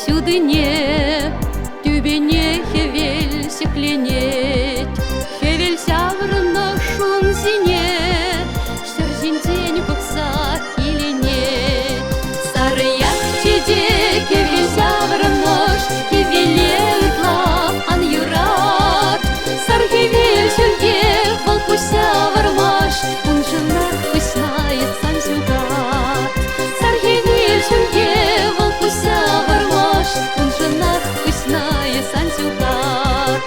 Сюдыне, тюбене хевель секленет, хевель сяврно шунзине, серзин день бокса или нет. Сарыяк теде хевель сяврно хевелетла ан юрат, сар хевель сюлье волкуся вармаш, он жена вкуснает сам сюгат. Сар хевель сюлье волкуся вармаш, он жена вкусная сансюгат.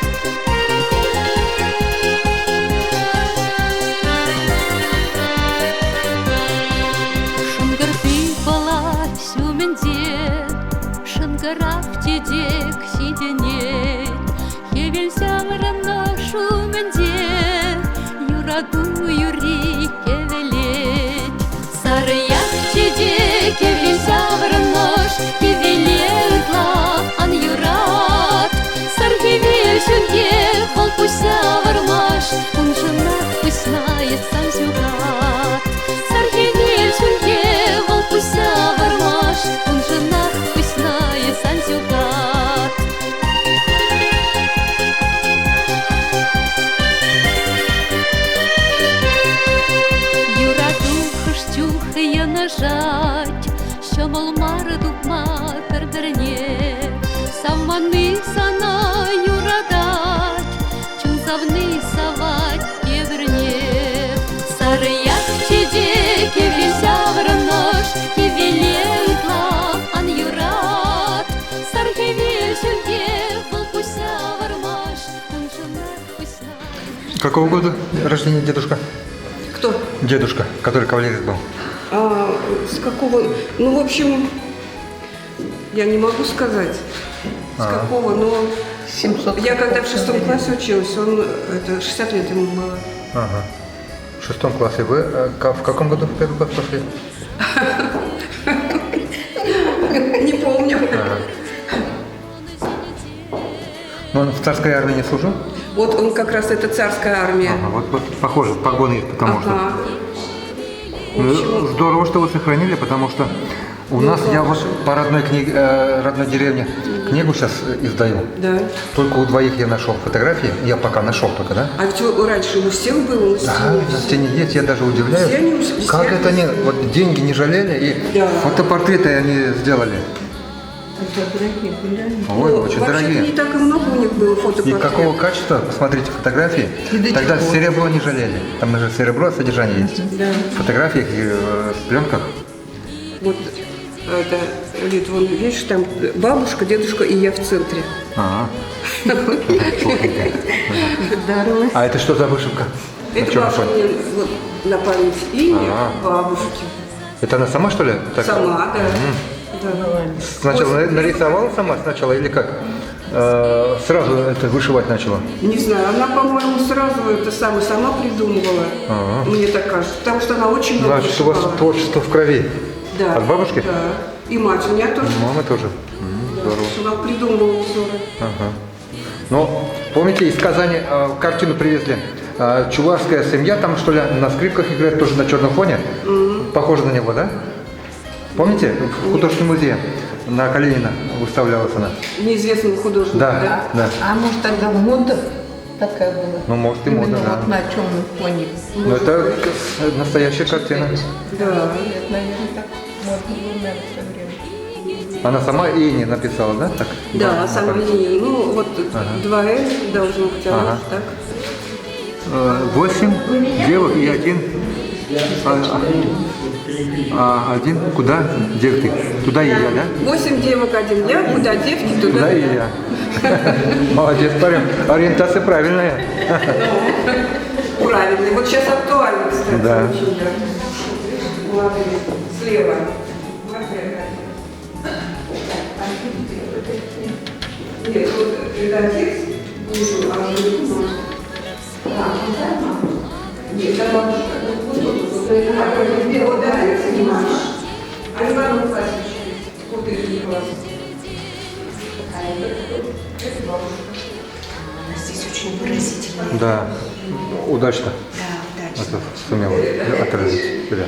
Шангарпи пала сюменде, шангарав тедек сиденет, хевелься варано шуменде, юраду юри кевелет. Сарыяк тедек хевелься варано хевелетла ан юрат, сар хевель сюлье волкуся вармаш, он жена вкусная сансюгат. Сар хевель сюлье волкуся вармаш, он жена вкусная сансюгат. Юраду хыштюхая нажать, щомол марду матер верне, самманы сана юрадать, чунзавны савать кеверне. Сарыяк теде кевелься варнош, кевелетла ан юрат, сар хевель сюлье волкуся вармаш, он жена вкусная. Какого года рождения дедушка? Кто? Дедушка, который кавалерист был. С какого? Ну, в общем, я не могу сказать, с какого, но 700. я когда в 6 классе училась, это 60 лет ему было. Ага. В 6 классе вы в каком году в 1 класс пошли? Не помню. Ну, он в царской армии не служил? Вот он как раз, это царская армия. Ага, вот похоже, погоны есть, потому что... Ну, общем, здорово, что вы сохранили, потому что у нас, я вот по родной книге, родной деревне книгу сейчас издаю. Да. Только у двоих я нашел фотографии, я пока нашел только, да? А ведь раньше у всех было на стене. Да, на стене есть, я даже удивляюсь, Все они у как всех это они, вот деньги не жалели и Да. фотопортреты они сделали. Это дорогие были они. Ой, очень вообще-то дорогие. не так и много у них было И фотопортретов. какого качества, посмотрите фотографии, И до тогда чего? серебро не жалели. Там даже серебро содержание есть. Да. Фотографии в пленках. Вот это, Лид, вон, видишь, там бабушка, дедушка и я в центре. Ага. Здорово. А это что за вышивка? На Это чем бабушка фоне? мне вот, на память имя Ага. бабушки. Это она сама, что ли? Так? Сама, да. Да. Сначала нарисовала сама сначала или как? Сразу это вышивать начала? Не знаю, она, по-моему, сразу это сама придумывала. Ага. Мне так кажется. Потому что она очень много Значит, у вас вышивала. творчество в крови. Да. От бабушки? Да. И мать у меня тоже. Мама тоже. Да, Здорово. она придумывала узоры. Ага. Но помните, из Казани картину привезли. Чувашская семья, там что ли на скрипках играет, тоже на черном фоне. Похоже на него, да? Помните? В художественном музее на Калинина выставлялась она. Неизвестного художника. Да, да. А может тогда в модах? такая была. Ну, может, и Именно мода, да. вот на темном фоне. Ну, это настоящая картина. Да. Нет, наверное, так можно было, наверное, в то время. Она сама и не написала, да? Так? Да, сама линия. Ну, вот Ага. 2Л должно быть, а Ага. может так. 8 девок и один. Один куда? Девки. Туда и я, да? 8 девок, 1 я, куда девки, туда Туда и я. я. Молодец, парень. Ориентация правильная. Правильно. Вот сейчас актуально, кстати. Да. Очень, да. Молодец. Слева. Нет, вот редактекст, вижу, а уже не может. Нет, это бабушка. Вот да, это не можешь. А Иван Васильевич, вот это класс. Это бабушка. Здесь очень выразительно. Да. Удачно. Да, удачно. Это сумела отразить себя.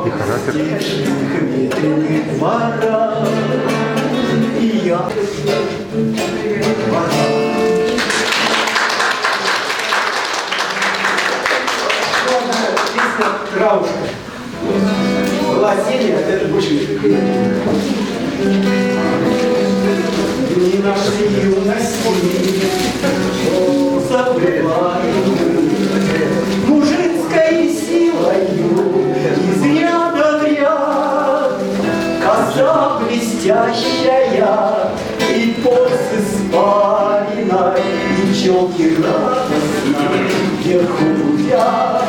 И характер. И я. Травушка. Была серия, это больше не нашей юности забывай мужицкой силою из ряда в ряд, коса блестящая и после спаленной, и челки радостно вверху гудят.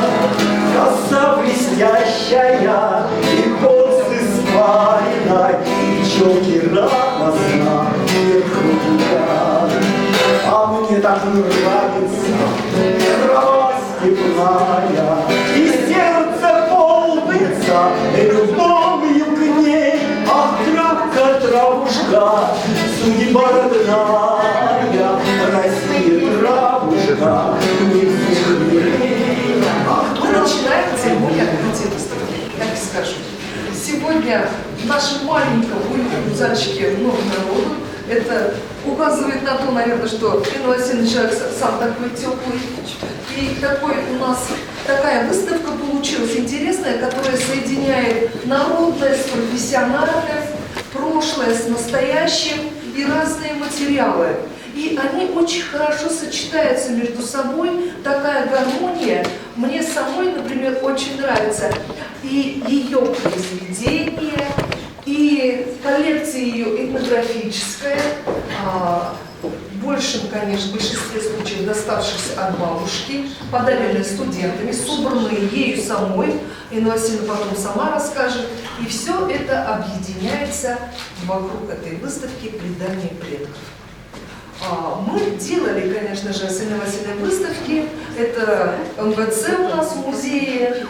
Коса блестящая и после спаленной, и челки радостно вверху гудят. А мне так нравится трава степная, и сердце полнится любовью к ней. Ах, травка, травушка, судьба родная, Россия, травушка, не всех милей. Мы начинаем церемонию открытия выставки, так и скажу. Сегодня в нашем маленьком уютном залчике много народу. Это указывает на то, наверное, что Инна Васильевна человек сам такой теплый. И такая выставка получилась интересная, которая соединяет народное с профессиональным, прошлое с настоящим и разные материалы. И они очень хорошо сочетаются между собой, такая гармония. Мне самой, например, очень нравится и ее произведение, и коллекция ее этнографическая, в большинстве случаев доставшихся от бабушки, подаренные студентами, собранные ею самой. Инна Васильевна потом сама расскажет. И все это объединяется вокруг этой выставки «Предание предков». Мы делали, конечно же, с Инной Васильевной выставки. Это МВЦ у нас в музее,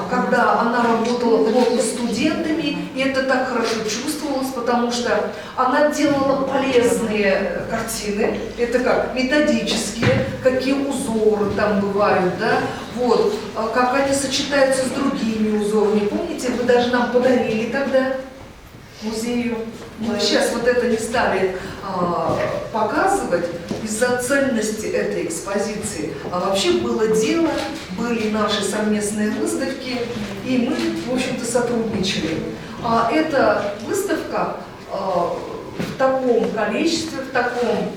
когда она работала плотно с студентами, и это так хорошо чувствовалось, потому что она делала полезные картины, это как методические, какие узоры там бывают, да, вот, как они сочетаются с другими узорами. Помните, вы даже нам подарили тогда музею. Мы сейчас вот это не стали показывать из-за ценности этой экспозиции. А вообще было дело, были наши совместные выставки, и мы, в общем-то, сотрудничали. Эта выставка в таком количестве, в таком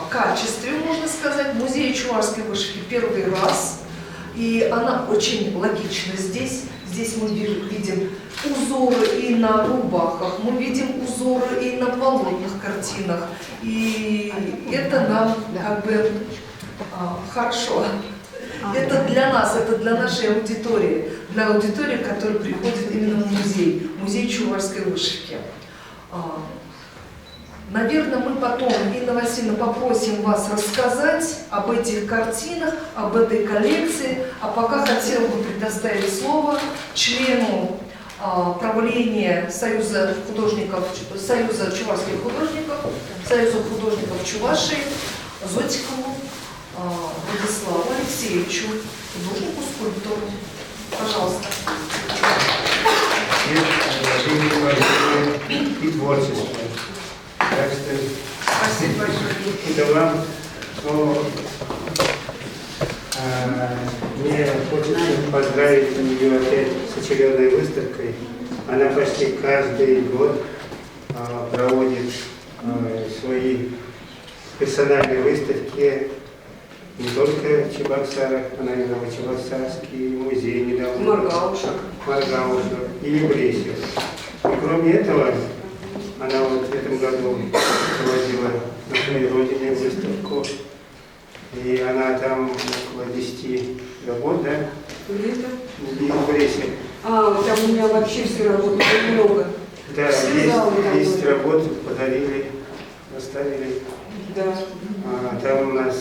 качестве, можно сказать, в музее чувашской вышивки первый раз. И она очень логична здесь. Здесь мы видим узоры и на рубахах, мы видим узоры и на полотных картинах. И это нам как бы хорошо. Это для нас, это для нашей аудитории, для аудитории, которая приходит именно в музей чувашской вышивки. Наверное, мы потом, Инна Васильевна, попросим вас рассказать об этих картинах, об этой коллекции. А пока хотела бы предоставить слово члену правления Союза чувашских художников, Союза художников Чувашии, Зотикову Владиславу Алексеевичу, художнику-скульптору. Пожалуйста. И творчество. Так что Спасибо большое. Это вам, ну, мне хочется поздравить ее опять с очередной выставкой. Она почти каждый год проводит свои персональные выставки не только в Чебоксарах, она и Новочебоксарский музей недавно. Маргаушек. И в Бресте. И кроме этого, она вот в этом году проводила на своей родине выставку. И она там около 10 работ, да? Где-то? И в Бресте. Там у меня вообще все работы много. Да, есть работы, подарили, оставили. Да. Там у нас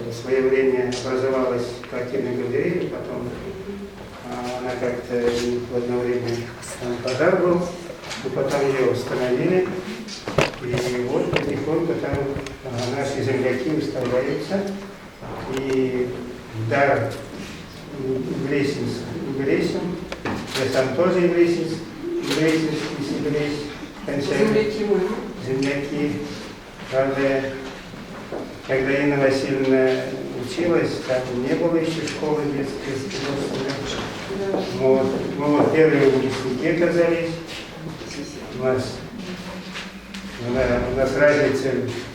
в свое время образовалась картинная галерея, потом она как-то в одно время пожар был, и потом ее установили. И вот потихоньку там наши земляки выставляются. И да, Бресин, я сам тоже Бресинский, Земляки мы. земляки. Правда, когда Инна Васильевна училась, там не было еще школы детской. Мы вот первые выпускники оказались. У нас разница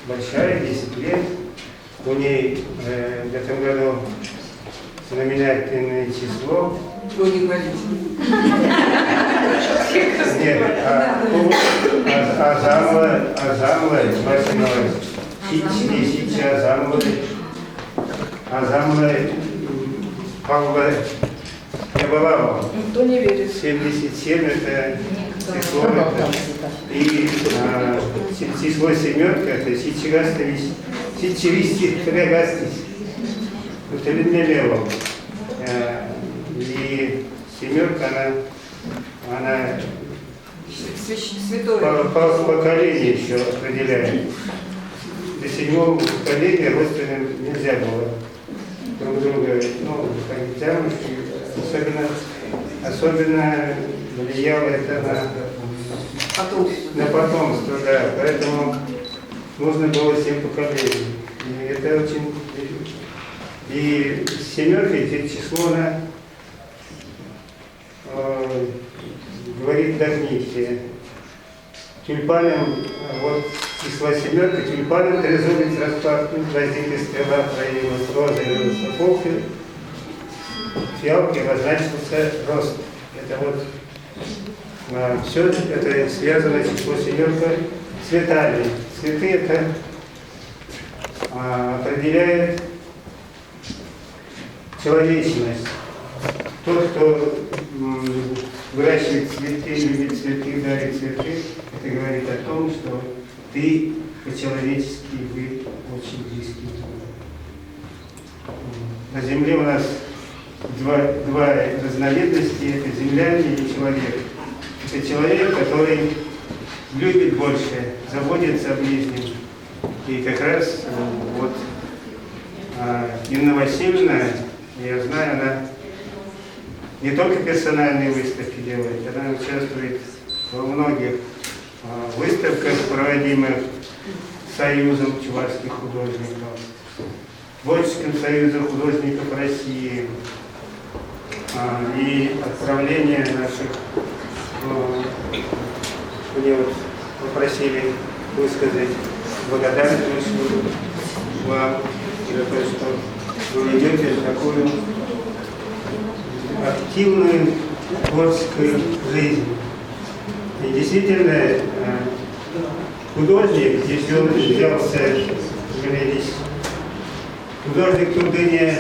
большая, 10 лет. У ней в этом году знаменательное число. Что не говорите? Нет, Азамова, Азамова Павла Ябалава. Никто не верит. 77 это число, и число семерка это сичеристи трегастис. Это лево. И семерка она Святой. по поколению еще определяет. До 7-го поколения родственным нельзя было друг друга выходить замуж. Особенно влияло это на потомство, да. Поэтому нужно было 7 поколений. И это очень... И семерка, это число, она говорит Дагните. Тюльпаном, вот число семерка, тюльпаном трезубец распахнут, возникли стрела, проявилась роза, явился полфиль, фиалки обозначился рост. Это вот все это связано число семерка с цветами. Цветы это определяет человечность. Тот, кто выращивает цветы, любит цветы, дарит цветы, это говорит о том, что ты по-человечески вы очень близки. На Земле у нас два разновидности, это землянин и человек. Это человек, который любит больше, заботится о ближнем. И как раз вот Инна Васильевна, я знаю, она не только персональные выставки делает, она участвует во многих выставках, проводимых Союзом чувашских художников, Творческим союзом художников России и отправление наших, мне вот попросили высказать благодарность вам за то, что вы ведете такую активную творческую жизнь. И действительно, художник, если он взялся, художник Тургене,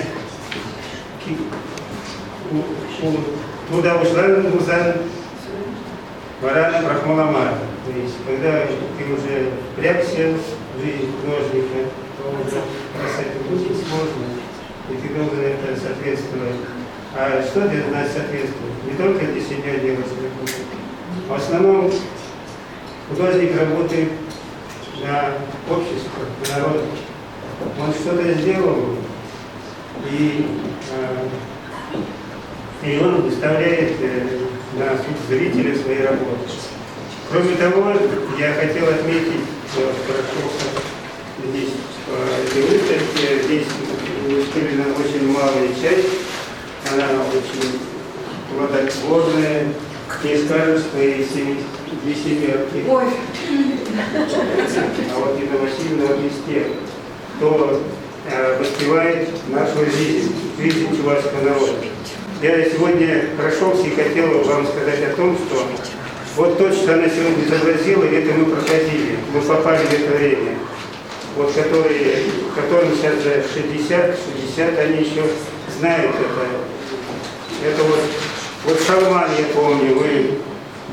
туда ушла муза Варана Брахмаламар. То есть, когда ты уже впрягся в жизнь художника, то уже красоте очень сложно, и ты должен это соответствовать. А что для нас соответствует? Не только для себя делать работу. В основном художник работает на общество, на народ. Он что-то сделал, и он выставляет на суд зрителя свои работы. Кроме того, я хотел отметить, что хорошо здесь по этой выставке. Здесь выстроена очень малая часть, она очень плодотворная. Не скажешь, что и две семерки. Ой, А вот Инна Васильевна вот из тех, кто воспевает нашу жизнь чувашского народа. Я сегодня прошелся и хотел вам сказать о том, что вот то, что она сегодня изобразила, это мы проходили, мы попали в это время. Вот которым сейчас за 60, они еще знают это. Это вот Шалман, я помню, вы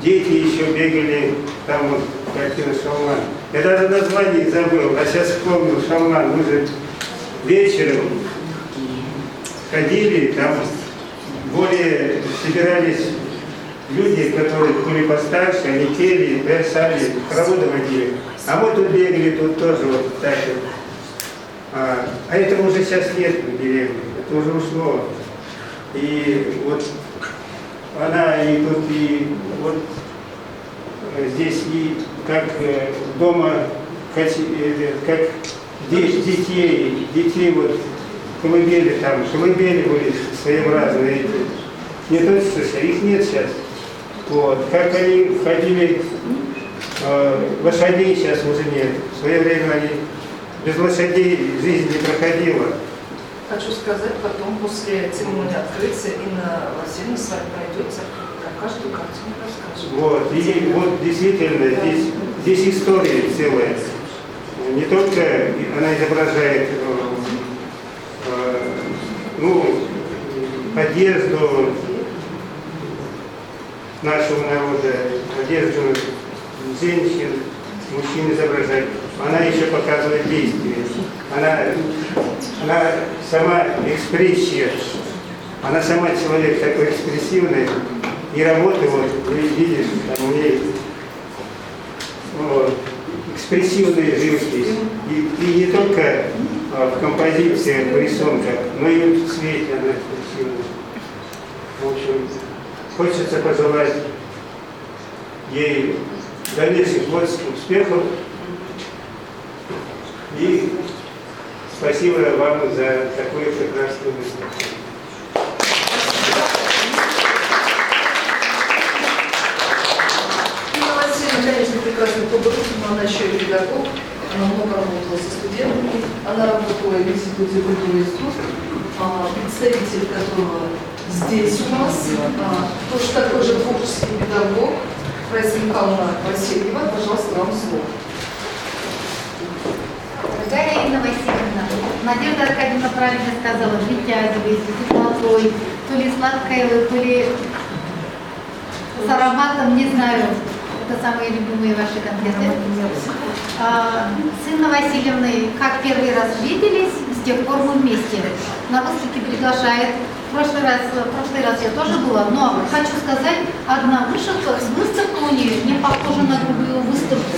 дети еще бегали, там вот картина Шалман. Я даже название забыл, а сейчас вспомнил Шалман. Мы же вечером ходили, там более собирались люди, которые были постарше, они пели, плясали, хороводы водили. А мы тут бегали, тут тоже вот так вот. А этого уже сейчас нет в деревне, это уже ушло. И вот она и тут, и вот здесь, и как дома, как детей вот колыбели там, колыбели были своеобразные. Не то, что их нет сейчас. Вот. Как они ходили, лошадей сейчас уже нет. В свое время они без лошадей жизнь не проходила. хочу сказать, потом после церемонии открытия Инна Васильевна с вами пройдется, про каждую картину расскажет. Вот, и вот действительно, здесь история целая. Не только она изображает одежду нашего народа, одежду женщин, мужчин изображает, она еще показывает действия. Она сама экспрессия, она сама человек такой экспрессивный, и работа, вот, вы видишь, там у нее экспрессивная живопись. И не только в композициях, в рисунках, но и в цвете она экспрессивная. В общем, хочется пожелать ей дальнейших творческих успехов. И спасибо вам за такую прекрасную выставку. Инна Васильевна, конечно, прекрасный художник, но она еще и педагог. Она много работала со студентами. Она работала в Институте культуры и искусств, представитель которого здесь у нас, тоже такой же творческий педагог, Раиса Михайловна Васильева. Пожалуйста, вам слово. Дорогая Инна Васильевна, Надежда Аркадьевна правильно сказала, притягиваете, теплотой, то ли сладкое, то ли с ароматом, не знаю. Это самые любимые ваши конфеты. С Инной Васильевной, как первый раз виделись, с тех пор мы вместе. На выставке приглашает. В прошлый раз я тоже была, но хочу сказать, одна выставка у нее не похожа на другую выставку.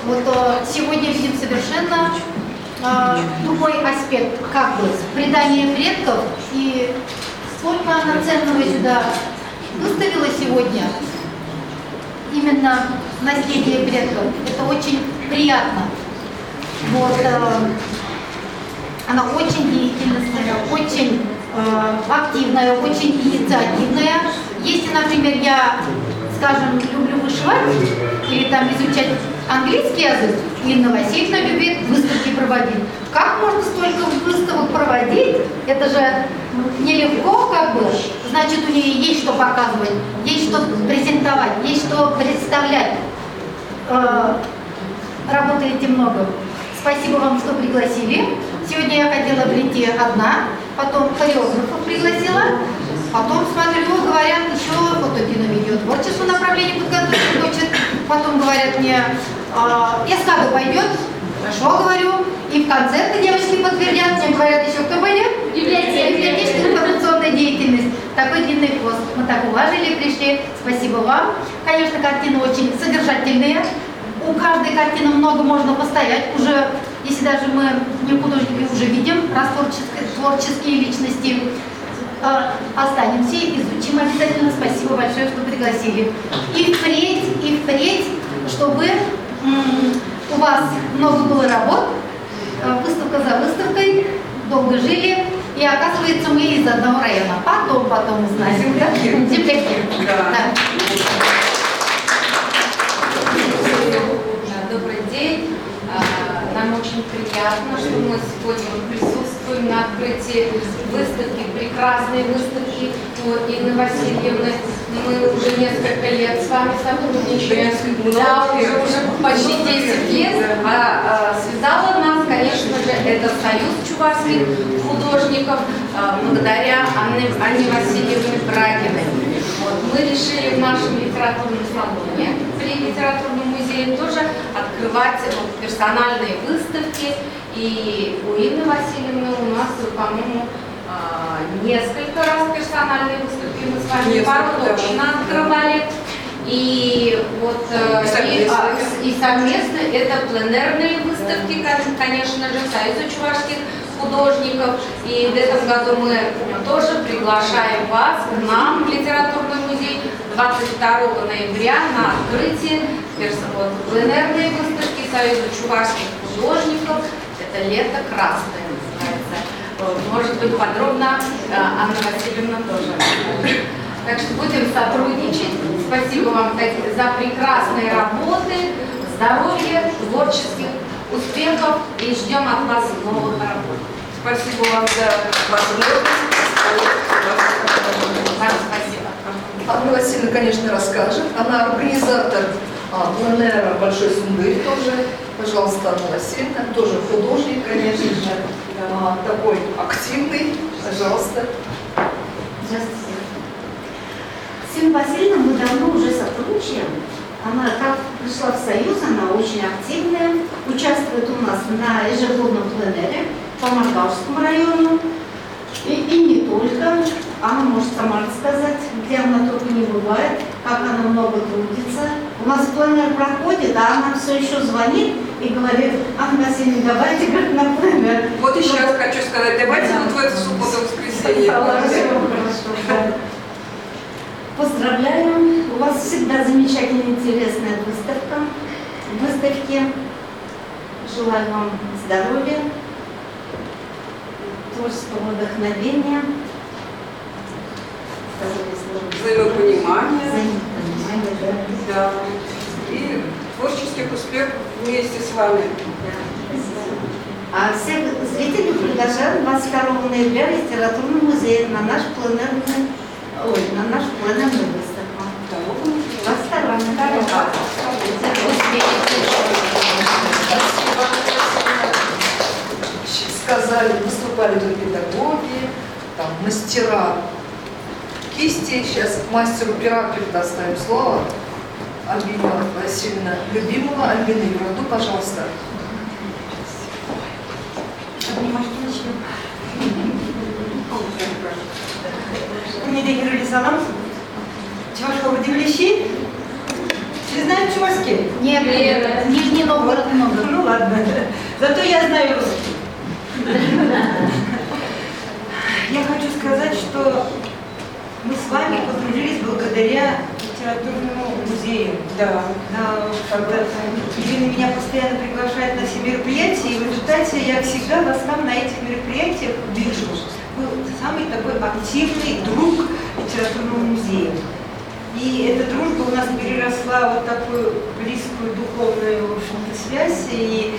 Вот сегодня видим совершенно другой аспект, как бы предание предков, и сколько она ценного сюда выставила сегодня, именно наследие предков. Это очень приятно. Вот, она очень деятельная, очень активная, очень инициативная. Если, например, я, скажем, люблю вышивать или там изучать английский язык, Инна Васильевна любит выставки проводить. Как можно столько выставок проводить? Это же нелегко, как бы. Значит, у нее есть что показывать, есть что презентовать, есть что представлять. Работаете много. Спасибо вам, что пригласили. Сегодня я хотела прийти одна, потом хореографов пригласила, потом смотрю, говорят, еще фото-кино-видео творчество направление подготовить хочет. Потом говорят мне, эскада пойдет, хорошо, говорю. И в конце девочки подтвердят, мне говорят, еще кто пойдет? Библиотечная информационная деятельность. Такой длинный пост. Мы так уважили, пришли. Спасибо вам. Конечно, картины очень содержательные. У каждой картины много можно постоять. Уже, если даже мы не художники уже видим, раз творческие личности, останемся, изучим обязательно. Спасибо большое, что пригласили. И впредь, чтобы у вас много было работ, выставка за выставкой, долго жили, и оказывается, мы из одного района. Потом узнали. Земляки. Земляки. Да. Да. Добрый день. Нам очень приятно, что мы сегодня присутствуем на открытии выставки, прекрасной выставки Инны Васильевны. Мы уже несколько лет с вами сотрудничаем. Да, уже почти 10 лет. Связала нас, конечно же, это Союз чувашских художников благодаря Анне Васильевне Брагиной. Мы решили в нашем литературном салоне при литературном музее тоже открывать персональные выставки. И у Инны Васильевны у нас, по-моему, несколько раз персональные выставки мы с вами пару точно открывали. И вот и совместно это пленэрные выставки, конечно же, Союза чувашских художников. И в этом году мы тоже приглашаем вас к нам в литературный музей 22 ноября на открытие пленэрной выставки Союза чувашских художников. Это «Лето красное» называется. Может быть, подробно Анна Васильевна тоже. Так что будем сотрудничать. Спасибо вам за прекрасные работы, здоровья, творческих успехов и ждем от вас новых работ. Спасибо вам за возможность. Спасибо. Анна Васильевна, конечно, расскажет. Она организатор пленэра «Большой сундырь» тоже. Пожалуйста, Анна Васильевна, тоже художник, конечно же, такой активный. Пожалуйста. Здравствуйте. С Инной Васильевной мы давно уже сотрудничаем. Она, как пришла в Союз, она очень активная, участвует у нас на ежегодном пленэре по Маргавскому району. И не только. Она может сама рассказать, где она только не бывает, как она много трудится. У нас пленэр проходит, а она все еще звонит и говорит: Анна Васильевна, давайте, говорит, на пленэр. Вот еще раз хочу сказать, давайте вот в эту субботу-воскресенье. Хорошо. Поздравляю! У вас всегда замечательная, интересная выставка. Выставки. Желаю вам здоровья, творческого вдохновения, Взаимопонимание. взаимопонимания. Да. И творческих успехов вместе с вами. А всех зрителей приглашаем 22 ноября в литературный музей на нашу пленэрную выставку. 22 Сказали, выступали тут педагоги, там, мастера кисти. Сейчас мастеру пера предоставим слово. Альбина Васильевна Любимова. Альбина Юраду, пожалуйста. Мне дегерили салам. Чувашка удивляющий? Ты знаешь чувашский? Нет, Нижний Новгород много. Ну ладно. Зато я знаю русский. Я хочу сказать, что мы с вами подружились благодаря литературному музею. Да. Когда Ирина меня постоянно приглашает на все мероприятия, и в результате я всегда вас там на этих мероприятиях вижу. Вы самый такой активный друг литературного музея. И эта дружба у нас переросла вот такую близкую духовную, в общем-то, связь. И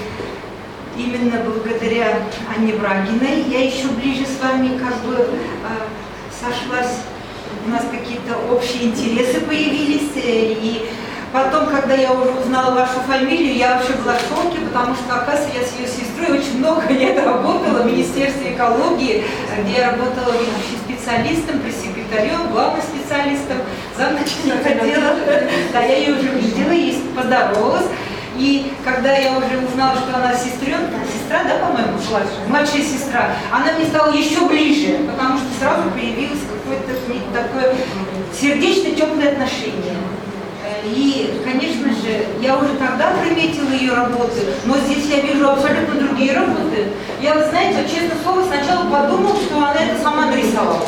именно благодаря Анне Брагиной я еще ближе с вами как бы сошлась. У нас какие-то общие интересы появились. И потом, когда я уже узнала вашу фамилию, я вообще была в шоке, потому что, оказывается, я с ее сестрой очень много лет работала в Министерстве экологии, где я работала ведущим специалистом, пресс-секретарем, главным специалистом, замначальника отдела. Да, я ее уже увидела, ей поздоровалась. И когда я уже узнала, что она сестра, да, по-моему, младшая сестра, она мне стала еще ближе, потому что сразу появилось какое-то такое сердечно теплое отношение. И, конечно же, я уже тогда приметила ее работы, но здесь я вижу абсолютно другие работы. Я, вы знаете, вот, честное слово, сначала подумала, что она это сама нарисовала.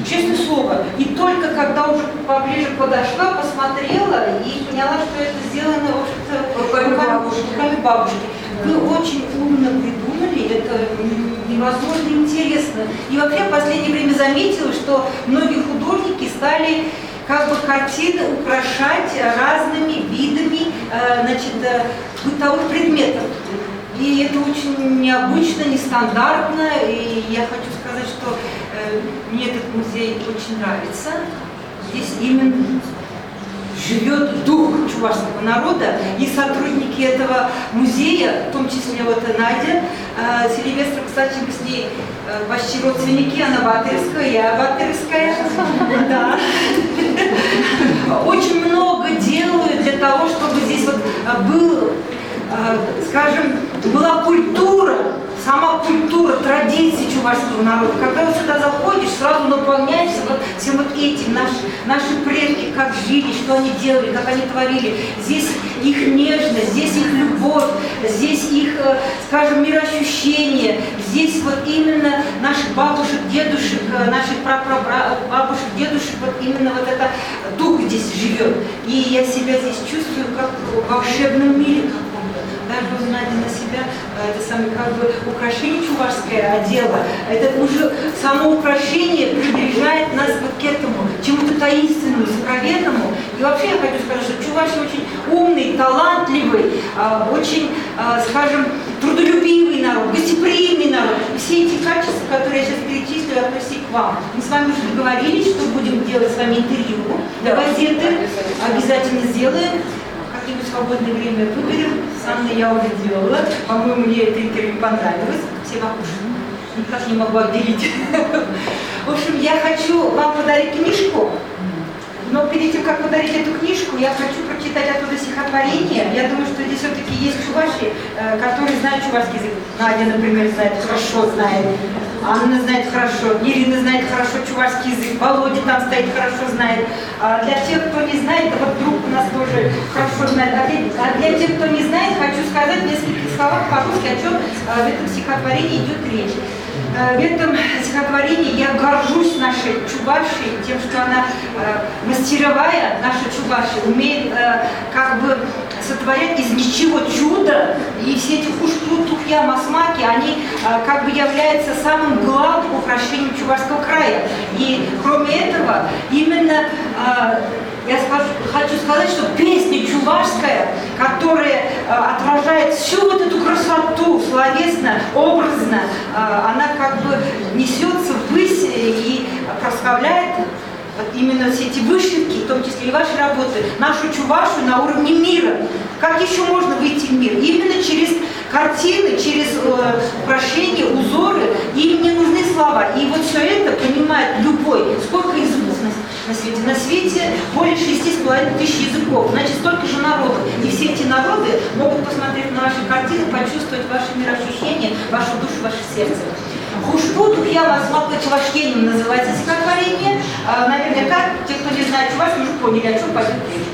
Честное слово. И только когда уже поближе подошла, посмотрела и поняла, что это сделано, в общем-то, руками бабушки. Вы очень умно придумали, это невозможно интересно. И вообще в последнее время заметила, что многие художники стали как бы картины украшать разными видами бытовых предметов. И это очень необычно, нестандартно. И я хочу сказать, что мне этот музей очень нравится. Здесь именно живет дух чувашского народа, и сотрудники этого музея, в том числе вот Надя Сильвестр, кстати, мы с ней почти родственники, она батырская, я батырская, да. Очень много делают для того, чтобы здесь вот был, скажем, была культура, сама культура, традиции чувашского народа. Когда вот сюда заходишь, сразу наполняешься вот всем вот этим. Наши предки как жили, что они делали, как они творили. Здесь их нежность, здесь их любовь, здесь их, скажем, мироощущение. Здесь вот именно наших бабушек, дедушек, наших прапрабабушек, дедушек, вот именно вот это дух здесь живет. И я себя здесь чувствую как в волшебном мире каком-то. Даже Надя на себя, это самое как бы украшение чувашское одела, это уже само украшение приближает нас вот к этому, чему-то таинственному, сокровенному. И вообще я хочу сказать, что чуваши очень умный, талантливый, очень, скажем, трудолюбивый народ, гостеприимный народ. И все эти качества, которые я сейчас перечислю, относятся к вам. Мы с вами уже договорились, что будем делать с вами интервью для газеты, обязательно сделаем. Как-нибудь свободное время выберем. С Анной я уже делала. По-моему, мне это интервью понравилось. Все бабушки. Никак не могу отделить. В общем, я хочу вам подарить книжку. Но перед тем, как подарить эту книжку, я хочу прочитать оттуда стихотворение. Я думаю, что здесь все-таки есть чуваши, которые знают чувашский язык. Надя, например, знает, хорошо знает. Анна знает хорошо, Ирина знает хорошо чувашский язык, Володя там стоит, хорошо знает. А для тех, кто не знает, да вот друг у нас тоже хорошо знает. А для тех, кто не знает, хочу сказать в нескольких словах по-русски, о чем в этом стихотворении идет речь. В этом стихотворении я горжусь нашей Чувашией, тем, что она мастеровая, наша Чувашия, умеет как бы сотворять из ничего чудо, и все эти хушпу, тухья, масмаки, они как бы являются самым главным украшением Чувашского края. И кроме этого, именно я хочу сказать, что песня чувашская, которая отражает всю вот эту красоту словесно, образно, она как бы несется ввысь и прославляет вот именно все эти вышивки, в том числе и ваши работы, нашу Чувашию на уровне мира. Как еще можно выйти в мир? Именно через картины, через украшения, узоры. Им не нужны слова. И вот все это понимает любой. Сколько языков на свете? На свете более 6,5 тысяч языков. Значит, столько же народов. И все эти народы могут посмотреть на ваши картины, почувствовать ваши мироощущения, вашу душу, ваше сердце. Хушпу тухья масмака чувашкенем называется стихотворение. Наверняка те, кто не знает чувашский, уже поняли, о чем пойдет речь.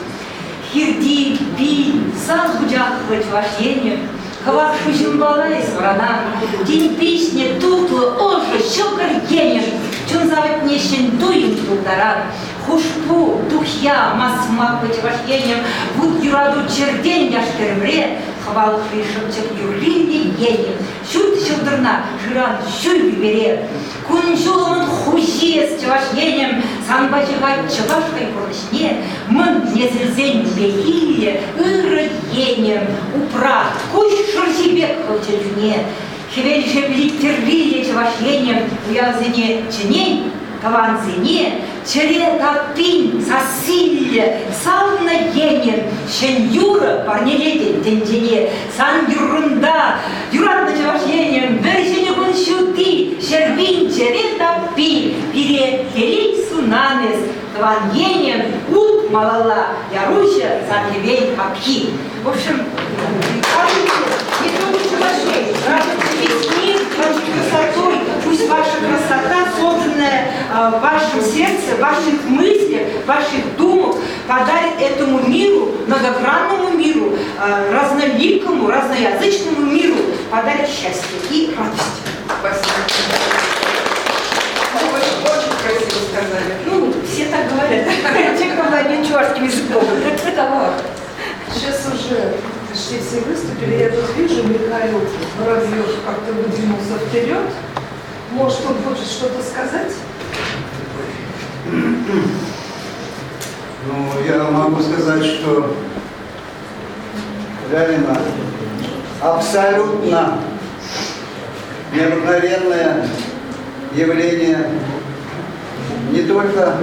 Хирди, пи, сам гудяхва чувашкенем, хавашу зимбала из врана, день песни тутлы, оже, щекар енем, чунзавать нещен дуем тутаран. Хушпу тухья масмака чувашкенем, будь юраду чердень яшкермре, хавал пришелчек юрлинди енем. Шут шылдырна, жиран шуй бибере. Күн жолымын хуже с чувашкенем, санбачыға чувашкай порышне, мын незірзен бейхиле, ыры енем, упра, куш шырзибек хылчылюне. Хевель жеблиттерлиле чувашкенем, уязыне чынень, таванзыне, чыре таппин сасилле, сална енем, шен юра парнеледе тендене, сан юрында, юратна чувашкенем, вершене күн шути, шербин чыре таппи, пире телей сунанес, тван енем, ут малала, яруша санхевей хапхи. В общем, не только чувашей, радуйтесь весь мир вашей красотой, пусть ваша красота, созданная в вашем сердце, в ваших мыслях, в ваших думах, подарит этому миру, многогранному миру, разноликому, разноязычному миру, подарит счастье и радость. Спасибо. Очень красиво сказали. Ну, все так говорят. Те, кто владеет чувашским языком. Сейчас уже почти все выступили. Я тут вижу что Михаил Воробьев как-то выдвинулся вперед. Может, он хочет что-то сказать? Ну, я могу сказать, что Галина абсолютно необыкновенное явление не только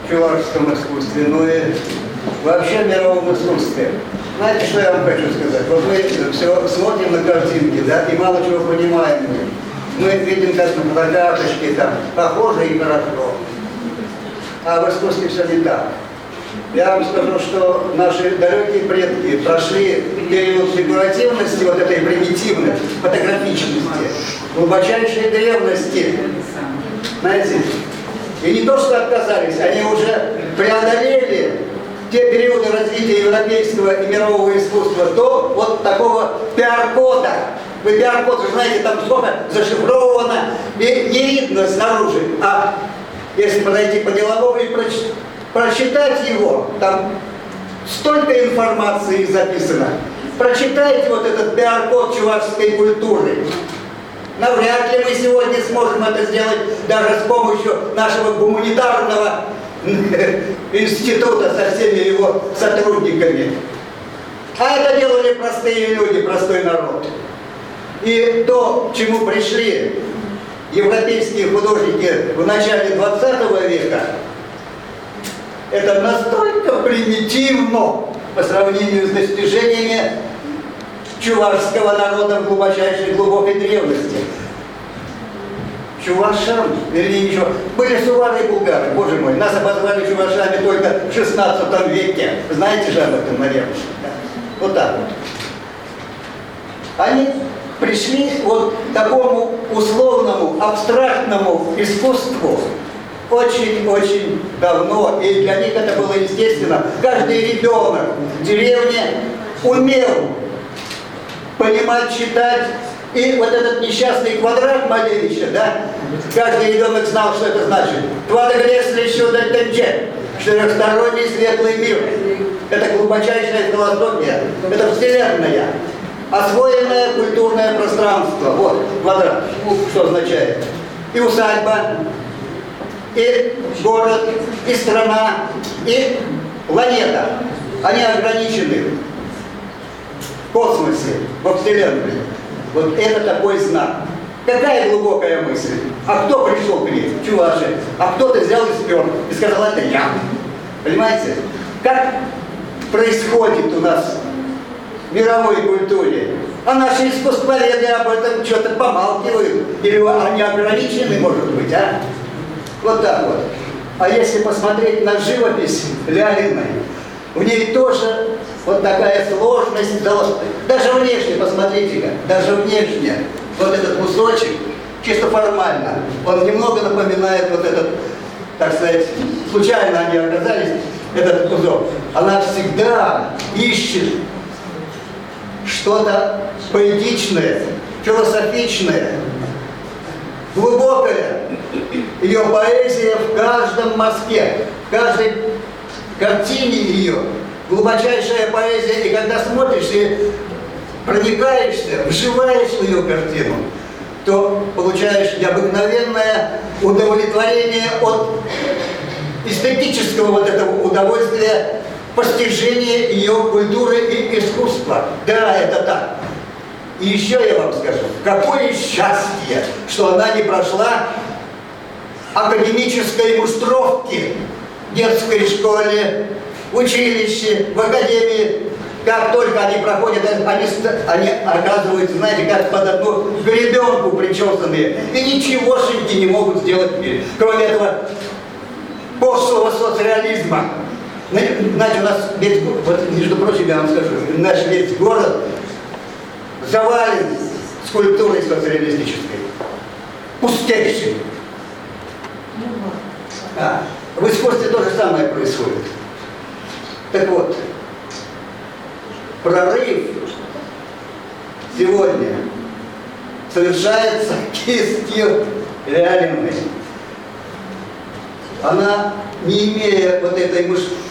в чувашском искусстве, но и вообще в мировом искусстве. Знаете, что я вам хочу сказать? Вот мы все смотрим на картинки, да, и мало чего понимаем. Мы видим, как на фотографочке там похоже и хорошо. А в искусстве все не так. Я вам скажу, что наши далекие предки прошли период фигуративности, вот этой примитивной фотографичности, глубочайшей древности. Знаете, и не то, что отказались, они уже преодолели те периоды развития европейского и мирового искусства до вот такого пиар-кода. Вы пиар-код же знаете, там сколько зашифровано, и не видно снаружи. А если подойти по-деловому и прочитать его, там столько информации записано. Прочитайте вот этот пиар-код чувашской культуры. Навряд ли мы сегодня сможем это сделать даже с помощью нашего гуманитарного института со всеми его сотрудниками. А это делали простые люди, простой народ. И то, к чему пришли европейские художники в начале 20 века, это настолько примитивно по сравнению с достижениями чувашского народа в глубочайшей глубокой древности. Чувашам, вернее ничего, были сувары и булгары, боже мой, нас обозвали чувашами только в 16 веке. Знаете же об этом, наверное? Вот так вот. Они пришли вот к такому условному, абстрактному искусству очень-очень давно, и для них это было естественно. Каждый ребенок в деревне умел понимать, читать, и вот этот несчастный квадрат Малевича, да, каждый ребенок знал, что это значит. Квадрат сюда тенче, четырехсторонний светлый мир. Это глубочайшая философия, это вселенная. Освоенное культурное пространство. Вот, квадрат, что означает. И усадьба, и город, и страна, и планета. Они ограничены в космосе, во Вселенной. Вот это такой знак. Какая глубокая мысль. А кто пришел к ней? Чуваши. А кто-то взял и спер и сказал, это я. Понимаете? Как происходит у нас в мировой культуре? А наши искусствоведы об этом что-то помалкивают. Или они ограничены, может быть, а? Вот так вот. А если посмотреть на живопись Лялиной, в ней тоже вот такая сложность. Даже внешне, посмотрите-ка, даже внешне. Вот этот кусочек, чисто формально, он немного напоминает вот этот, так сказать, случайно они оказались, этот кусок. Она всегда ищет что-то поэтичное, философичное, глубокое. Ее поэзия в каждом мазке, в каждой картине ее, глубочайшая поэзия. И когда смотришь и проникаешься, вживаешь в ее картину, то получаешь необыкновенное удовлетворение от эстетического вот этого удовольствия постижения ее культуры и искусства. Да, это так. И еще я вам скажу, какое счастье, что она не прошла академической муштровки в детской школе, в училище, в академии. Как только они проходят, они оказываются, знаете, как под одну гребенку причесанные. И ничегошеньки не могут сделать в мире. Кроме этого пошлого соцреализма. Знаете, у нас весь, вот, между прочим, я вам скажу, наш весь город завален скульптурой соцреалистической. Пустейшей. В искусстве то же самое происходит. Так вот, прорыв сегодня совершается кистью Лялиной. Она, не имея вот этой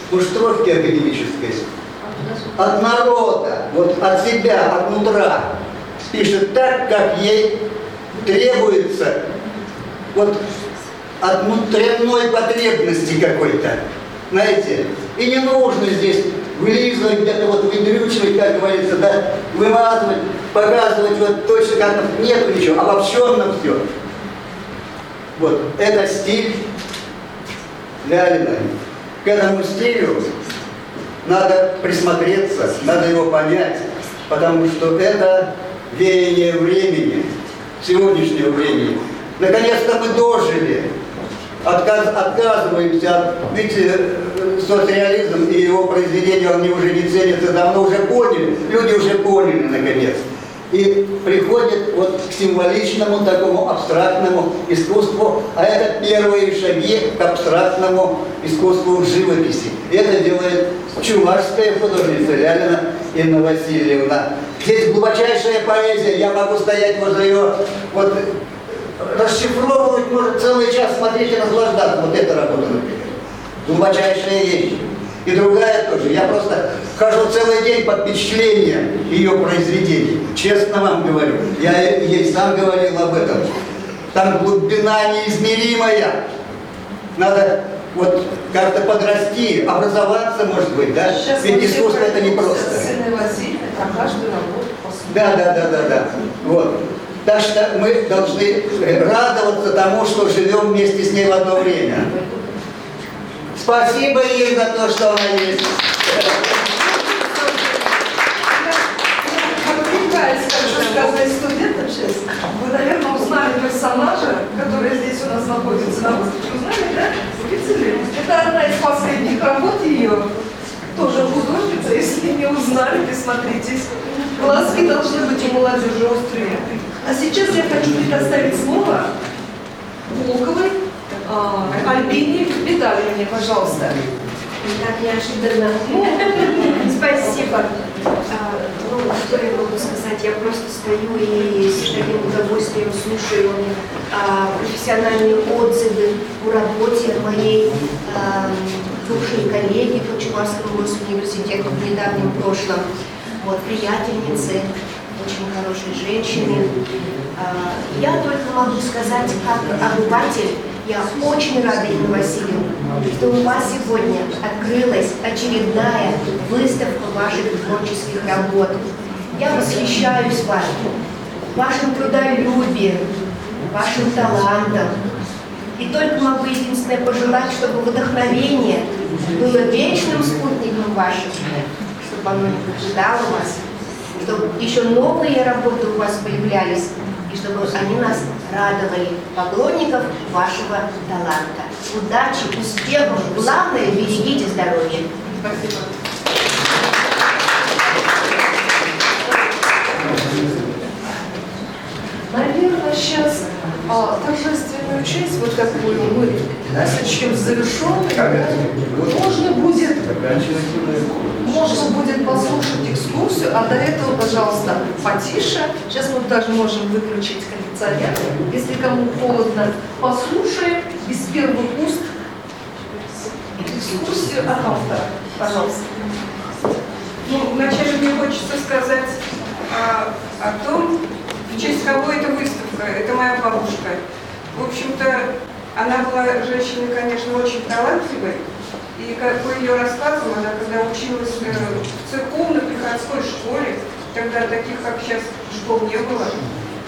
муштровки академической, от народа, вот от себя, от нутра, пишет так, как ей требуется, вот от внутренней потребности какой-то, знаете. И не нужно здесь вылизывать, где-то вот выдрючивать, как говорится, да, вымазывать, показывать вот точно как нету ничего, обобщенно все. Вот, это стиль Лялиной. К этому стилю надо присмотреться, надо его понять, потому что это веяние времени, сегодняшнего времени. Наконец-то мы дожили, отказываемся от, видите, соцреализм и его произведения, они уже не ценятся, давно уже поняли, люди уже поняли наконец. И приходит вот к символичному, такому абстрактному искусству, а это первые шаги к абстрактному искусству живописи. И это делает чувашская художница Лялина Инна Васильевна. Здесь глубочайшая поэзия, я могу стоять возле ее, вот, расшифровывать, может, целый час смотреть и наслаждаться. Вот эта работа, например. Глубочайшая вещь. И другая тоже. Я просто хожу целый день под впечатлением ее произведений. Честно вам говорю. Я ей сам говорил об этом. Там глубина неизмеримая. Надо вот как-то подрасти, образоваться, может быть, да? Сейчас ведь искусство это не просто. С Инной Васильевной про каждую работу посмотрим. Да. Вот. Так что мы должны радоваться тому, что живем вместе с ней в одно время. Спасибо ей за то, что она есть. Отвлекаясь, как сказать студентам сейчас, вы, наверное, узнали персонажа, который здесь у нас находится на выставке. Узнали, да? Это одна из последних работ ее. Тоже художница, если не узнали, присмотритесь. Глазки должны быть у молодежи острые. А сейчас я хочу предоставить слово Волковой Альбине Витальевне, пожалуйста. Так неожиданно. Спасибо. Что я могу сказать? Я просто стою и с таким удовольствием слушаю профессиональные отзывы о работе моей бывшей коллеги по Чувашскому госуниверситету в недавнем прошлом. Вот, приятельницы, очень хорошей женщины. Я только могу сказать, как обыватель, я очень рада, Инна Васильевна, что у вас сегодня открылась очередная выставка ваших творческих работ. Я восхищаюсь вами, вашим трудолюбием, вашим талантом. И только могу единственное пожелать, чтобы вдохновение было вечным спутником вашим, чтобы оно не покидало вас, чтобы еще новые работы у вас появлялись, и чтобы они нас радовали, поклонников вашего таланта. Удачи, успехов, главное, берегите здоровье. Спасибо. Наверное, сейчас торжественную часть, вот такую мы сочтем завершенной, можно будет послушать экскурсию, а до этого, пожалуйста, потише. Сейчас мы даже можем выключить кондиционер. Если кому холодно, послушаем из первых уст экскурсию от автора. Пожалуйста. Ну, вначале мне хочется сказать о том, в честь кого эта выставка. Это моя бабушка. В общем-то, она была женщиной, конечно, очень талантливой. И как по ее рассказам, она когда училась в церковно-приходской школе, тогда таких, как сейчас, школ не было,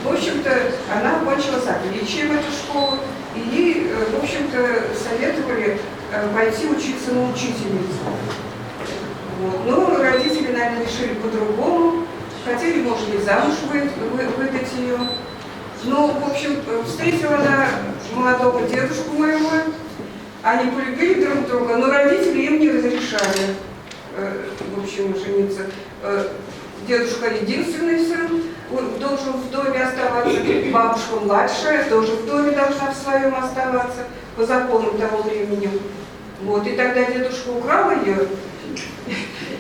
в общем-то, она окончила с отличием эту школу, и ей, в общем-то, советовали пойти учиться на учительницу. Вот. Но родители, наверное, решили по-другому, хотели, может быть, замуж выдать ее. Ну, в общем, встретила она молодого дедушку моего, они полюбили друг друга, но родители им не разрешали, в общем, жениться. Дедушка единственный сын, он должен в доме оставаться, бабушка младшая тоже в доме должна в своем оставаться, по законам того времени. Вот, и тогда дедушка украл ее,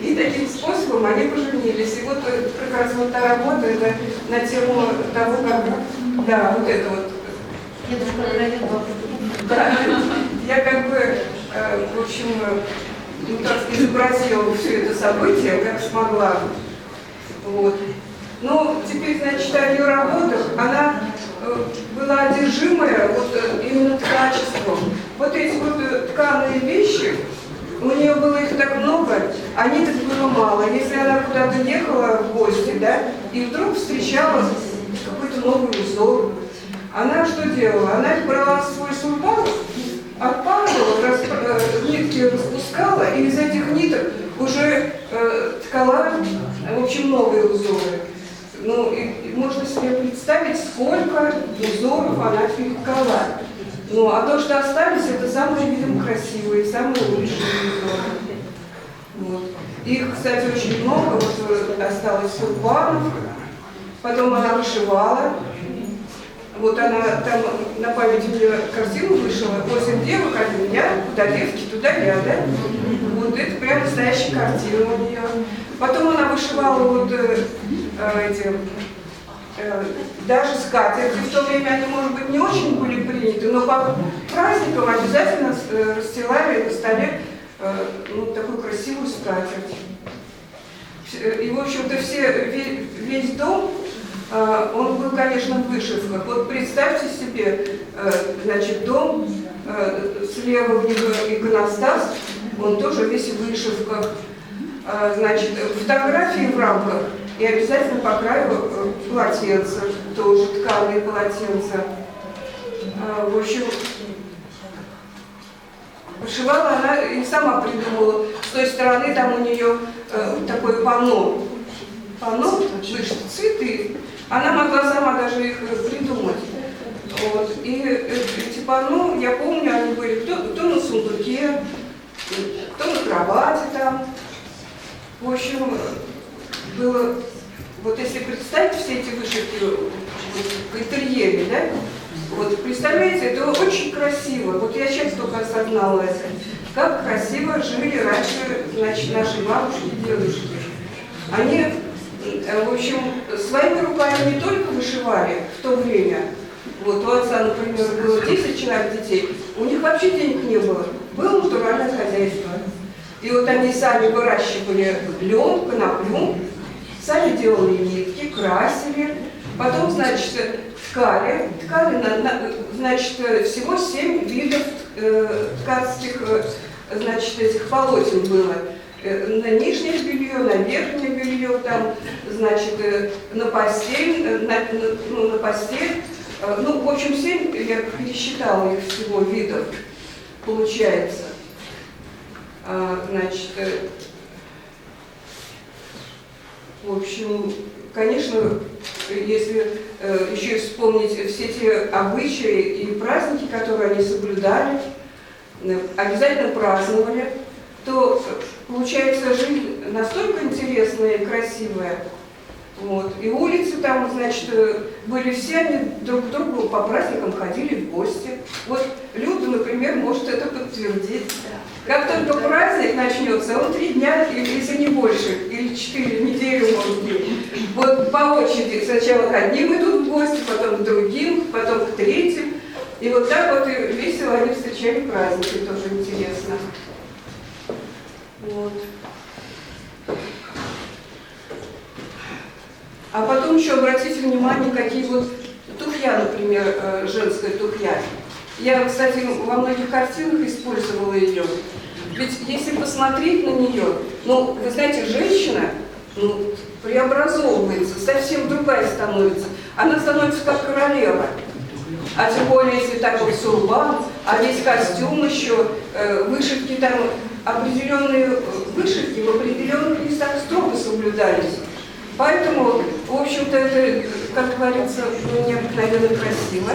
и таким способом они поженились. И вот как раз вот та работа, это на тему того, как, да, вот это вот. Дедушка провел. Да, я как бы, в общем, ну, так сказать, изобразила все это событие, как смогла. Вот. Но теперь, значит, о ее работах, она была одержимая вот именно творчеством. Вот эти вот тканые вещи, у нее было их так много, а ниток было мало. Если она куда-то ехала в гости, да, и вдруг встречала какой-то новый узор, она что делала? Она брала свой сурбан, отпарывала, нитки распускала, и из этих ниток уже ткала, в общем, новые узоры. Ну, и можно себе представить, сколько узоров она переткала. Ну, а то, что остались, это самые, видимо, красивые, самые лучшие узоры. Вот. Их, кстати, очень много, вот осталось сурбанов. Потом она вышивала. Вот она там на память у нее картину вышила, 8 девок, 1 я, куда девки, туда я, да? Вот это прям настоящая картина у нее. Потом она вышивала вот даже скатерти. В то время они, может быть, не очень были приняты, но по праздникам обязательно расстилали на столе ну, такую красивую скатерть. И, в общем-то, весь дом, он был, конечно, в вышивках. Вот представьте себе, значит, дом, слева внизу иконостас, он тоже весь в вышивках. Значит, фотографии в рамках и обязательно по краю полотенца, тоже тканые полотенца. В общем, вышивала она и сама придумала. С той стороны там у нее такое панно, вышли цветы. Она могла сама даже их придумать. Вот. И эти панно, я помню, они были кто на сундуке, кто на кровати там. В общем, было, вот если представить все эти вышивки в интерьере, да, вот представляете, это очень красиво. Вот я сейчас только осознала это, как красиво жили раньше, значит, наши бабушки и дедушки. Они, в общем, своими руками не только вышивали в то время. Вот у отца, например, было 10 человек детей, у них вообще денег не было, было натуральное хозяйство. И вот они сами выращивали лен, коноплю, сами делали нитки, красили, потом, значит, ткали, значит, всего 7 видов ткацких, значит, этих полотен было. На нижнее белье, на верхнее белье, там, значит, на постель, на постель. Ну, в общем, 7, я пересчитала их всего видов, получается. Значит, в общем, конечно, если еще вспомнить все те обычаи и праздники, которые они соблюдали, обязательно праздновали, то, получается, жизнь настолько интересная и красивая. Вот. И улицы там, значит, были все, они друг к другу по праздникам ходили в гости. Вот Люда, например, может это подтвердить. Как только праздник начнется, он 3 дня, если не больше, или 4 недели, может быть. Вот по очереди сначала к одним идут в гости, потом к другим, потом к третьим. И вот так вот и весело они встречали праздники, тоже интересно. Вот. А потом еще обратите внимание, какие вот тухья, например, женская тухья. Я, кстати, во многих картинах использовала ее. Ведь если посмотреть на нее, ну, вы знаете, женщина, ну, преобразовывается, совсем другая становится. Она становится как королева. А тем более, если такой сурбан, а весь костюм еще, вышивки там, определенные вышивки в определенных местах строго соблюдались. Поэтому, в общем-то, это, как говорится, необыкновенно красиво.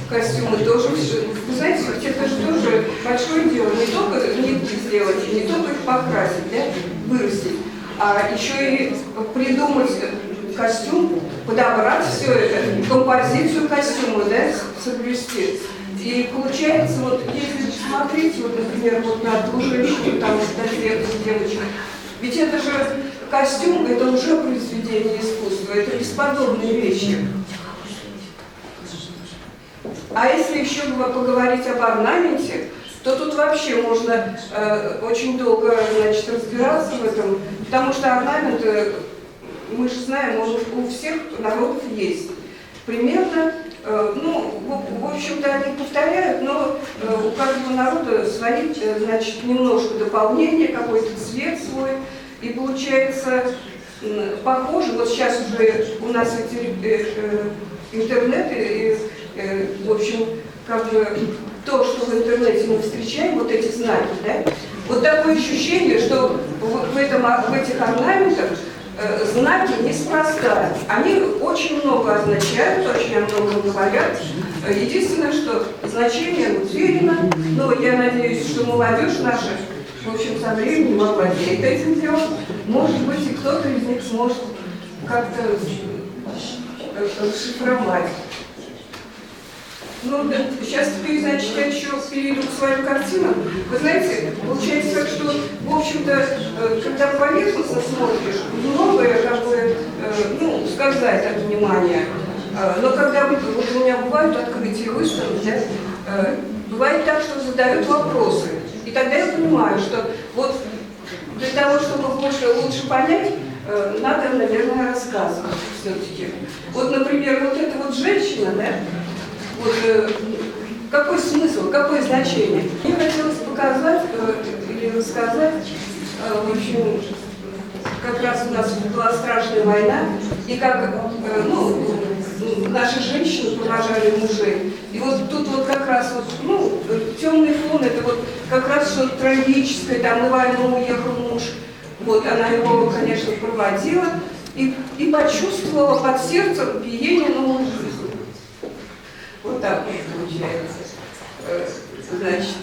Костюмы тоже, вы знаете, это же тоже большое дело, не только нитки сделать, не только их покрасить, да, вырастить, а еще и придумать костюм, подобрать все это, композицию костюма, да, соблюсти. И получается, вот если смотреть, вот, например, вот на ту женщину, там, на девочку, ведь это же костюм, это уже произведение искусства, это бесподобные вещи. А если еще поговорить об орнаменте, то тут вообще можно очень долго, значит, разбираться в этом, потому что орнамент, мы же знаем, он у всех народов есть. Примерно, ну, в общем-то, они повторяют, но у каждого народа свои, значит, немножко дополнения, какой-то цвет свой, и получается похоже. Вот сейчас уже у нас эти интернет, и, в общем, как бы то, что в интернете мы встречаем, вот эти знаки, да, вот такое ощущение, что в этих орнаментах знаки неспроста. Они очень много означают, очень много говорят. Единственное, что значение утеряно, но я надеюсь, что молодежь наша, в общем, со временем овладеет этим делом. Может быть, и кто-то из них сможет как-то расшифровать. Ну, да, сейчас теперь, значит, я еще перейду к свою картину. Вы знаете, получается так, что, в общем-то, когда поверхностно смотришь, многое, как бы, ну, сказать от внимания. Но когда вот у меня бывают открытия выставок, да, бывает так, что задают вопросы. И тогда я понимаю, что вот для того, чтобы лучше понять, надо, наверное, рассказывать все-таки. Вот, например, вот эта вот женщина, да, вот, какой смысл, какое значение? Мне хотелось показать или рассказать, в общем, как раз у нас была страшная война, и как ну, наши женщины провожали мужей. И вот тут вот как раз вот, ну, темный фон, это вот как раз что-то трагическое, там на войну уехал муж, вот она его, конечно, проводила и почувствовала под сердцем биение новой жизни. Вот так вот получается. Значит,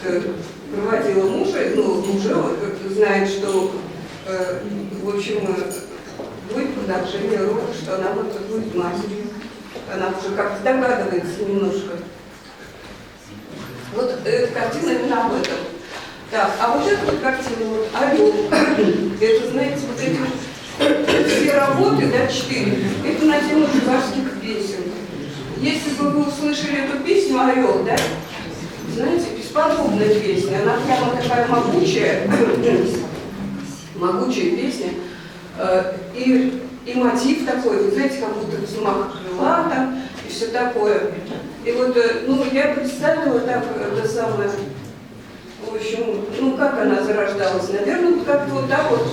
проводила мужа, ну, уже вот, знает, что, в общем, будет продолжение рода, что она вот будет матерью. Она уже как-то догадывается немножко. Вот эта картина именно об этом. Так, а вот эта вот картина, вот, «Орел», это, знаете, вот эти все работы, да, 4, это на тему шуварских песен. Если бы вы услышали эту песню «Орел», да, знаете, бесподобная песня, она прямо такая могучая песня, и мотив такой, вы знаете, как будто взмах крыла там, и все такое. И вот, ну, я представила так, это самое, в общем, ну, как она зарождалась, наверное, как-то вот так вот,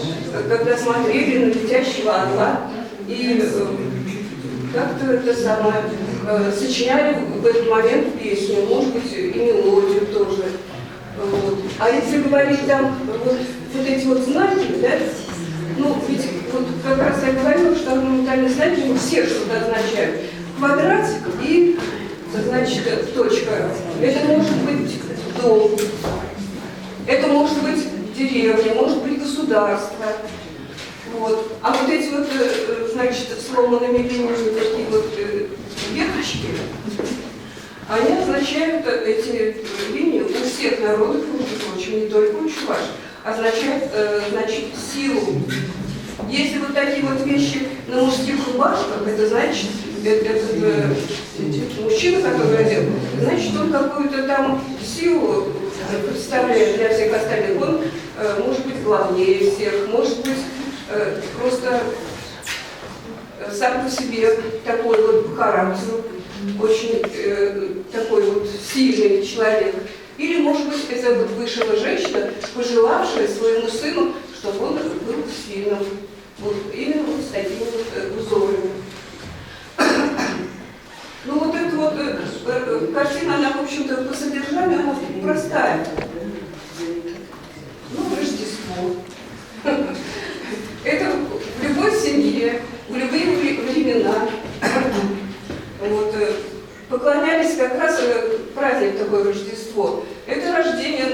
когда смотрели на летящего орла, и как-то это самое, сочиняли в этот момент песню, может быть, и мелодию тоже. Вот. А если говорить там вот эти вот знаки, да, ну, ведь вот как раз я говорила, что орнаментальные знаки у всех что-то означают. Квадратик и, значит, точка. Это может быть дом, это может быть деревня, может быть государство. Вот. А вот эти вот, значит, сломанными линиями такие вот веточки, они означают, эти линии у всех народов, между прочим, не только у чуваш, означают, значит, силу. Если вот такие вот вещи на мужских рубашках, это значит, этот мужчина, который одет, значит, он какую-то там силу представляет для всех остальных. Он может быть главнее всех, может быть просто сам по себе такой вот по характеру, очень такой вот сильный человек. Или, может быть, это вот вышла женщина, пожелавшая своему сыну, чтобы он был сильным. Вот именно вот с такими вот узорами. Ну вот эта вот картина, она, в общем-то, по содержанию, она простая. Ну, Рождество. Это в любой семье, в любые времена. Вот, поклонялись как раз праздник такое Рождество. Это рождение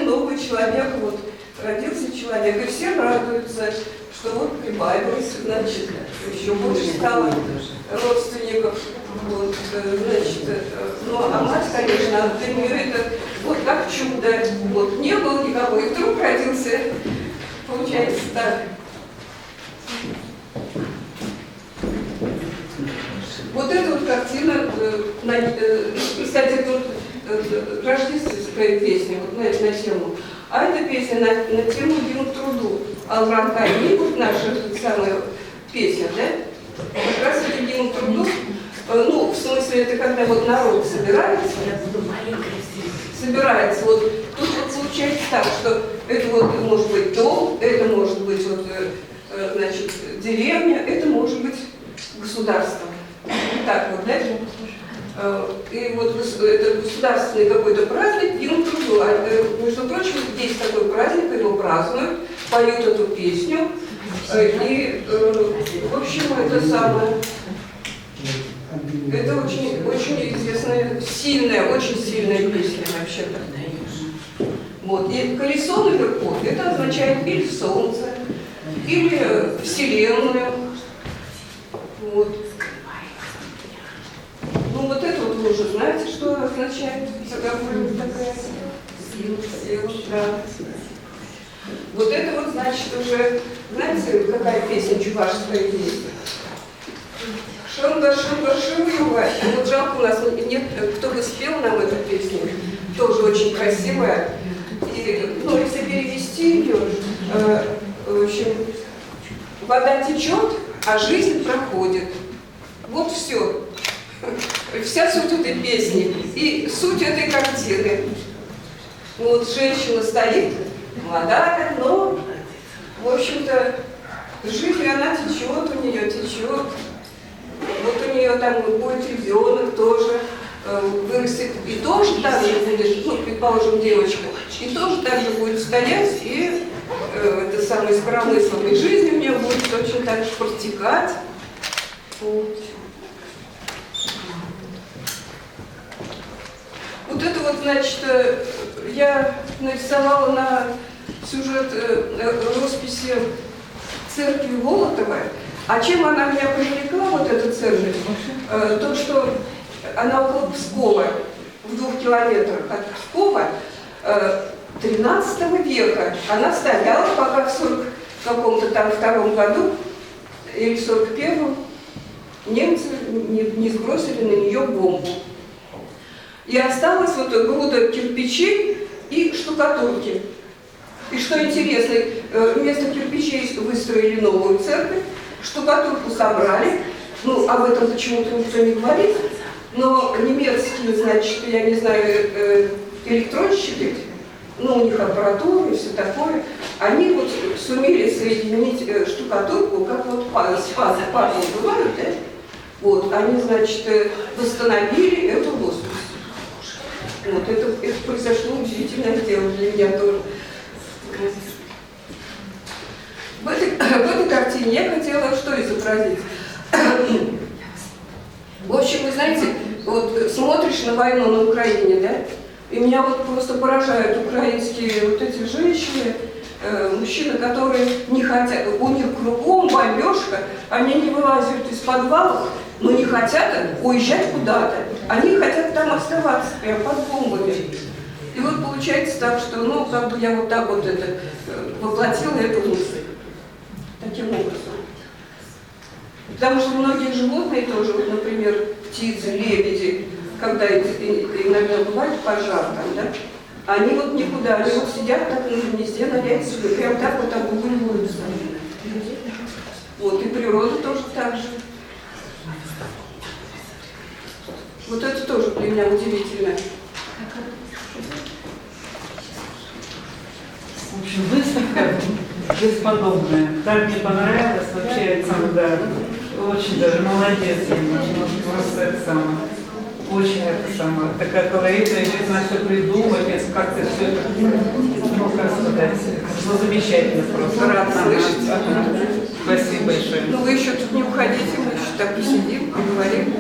нового человека. Вот, родился человек, и все радуются, что вот прибавилось, значит, еще больше стало родственников. Вот, значит, ну, а мать, конечно, для нее это вот как чудо. Вот, не было никого, и вдруг родился. Получается так. Вот эта вот картина, кстати, тут рождественская песня вот на тему, а эта песня на тему «Дню к труду». Алранка не будет наша самая песня, да? Как раз это «Дню к труду». Ну, в смысле, это когда вот народ собирается, вот тут вот случается так, что это вот может быть дом, это может быть вот, значит, деревня, это может быть государство. Вот так вот, да? И вот это государственный какой-то праздник, День труду. Между прочим, есть такой праздник, его празднуют, поют эту песню. И, в общем, это самое... Это очень, очень известная, сильная, очень сильная песня вообще-то. Вот. И колесо наверху, это означает или солнце, или вселенную. Вот. Ну вот это вот вы уже знаете, что означает такая сила, да. Вот это вот значит уже, знаете, какая песня чувашская есть? Шанга, шанга, шанга. Вот жалко, у нас нет, кто бы спел нам эту песню. Тоже очень красивая. И, ну, если перевести ее, в общем, вода течет, а жизнь проходит. Вот все. Вся суть этой песни и суть этой картины. Вот женщина стоит, молодая, но, в общем-то, жизнь, она течет, у нее течет. Вот у нее там будет ребенок тоже, вырастет, и тоже так же будет, ну, предположим, девочка, и тоже так же будет стоять, и это самое с коромыслом, и жизнь у нее будет точно так же протекать. Вот. Вот это вот, значит, я нарисовала на сюжет росписи церкви Волотова. А чем она меня привлекла, вот эта церковь? То, что она около Пскова, в 2 километрах от Пскова, 13 века. Она стояла, пока в 40 каком-то там 2-м году, или в 41-м, немцы не сбросили на нее бомбу. И осталась вот груда кирпичей и штукатурки. И что интересно, вместо кирпичей выстроили новую церковь, штукатурку собрали, ну, об этом почему-то никто не говорит, но немецкие, значит, я не знаю, электронщики, ну, у них аппаратура и все такое, они вот сумели соединить штукатурку, как вот спазы бывают, да? Вот, они, значит, восстановили эту роспись. Вот, это произошло удивительное дело для меня тоже. В этой картине я хотела что изобразить? В общем, вы знаете, вот смотришь на войну на Украине, да? И меня вот просто поражают украинские вот эти женщины, мужчины, которые не хотят, у них кругом бомбежка, они не вылазят из подвалов, но не хотят уезжать куда-то. Они хотят там оставаться, прям под бомбами. И вот получается так, что, ну, как бы я вот так вот это воплотила эту мысль. Таким образом. Потому что многие животные тоже, вот, например, птицы, лебеди, когда иногда бывает пожар там, да, они вот никуда, они вот сидят так на гнезде, на яйцах, прям так вот обугливаются. Вот, и природа тоже так же. Вот это тоже для меня удивительно. В общем, выставка бесподобная. Так мне понравилось, вообще, да, очень даже молодец, просто это самое, очень это самое, такая колоритная, не знаю, что придумать, как-то все это, ну, как сказать, ну, замечательно просто. Рад слышать. Спасибо большое. Ну, вы еще тут не уходите, мы еще так посидим, поговорим.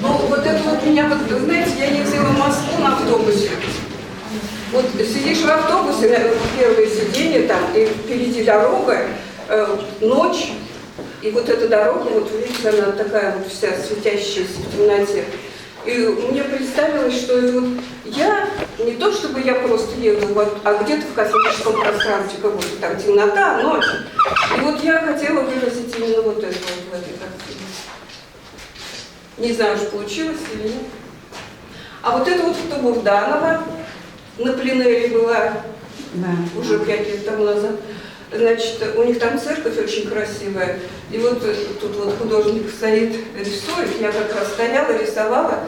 Ну, вот это вот меня, вот, знаете, я ездила в Москву на автобусе. Вот сидишь в автобусе, первое сиденье там, и впереди дорога, ночь, и вот эта дорога, вот видите, она такая вот вся светящаяся в темноте. И мне представилось, что это вот я, не то чтобы я просто еду, вот, а где-то в космическом пространстве, как будто там темнота, ночь. И вот я хотела выразить именно вот это вот в этой картине. Не знаю, уж получилось или нет. А вот это вот в Табурданово на пленэре была Да. уже 5 лет тому назад. Значит, у них там церковь очень красивая. И вот тут вот художник стоит, рисует. Я как раз стояла, рисовала.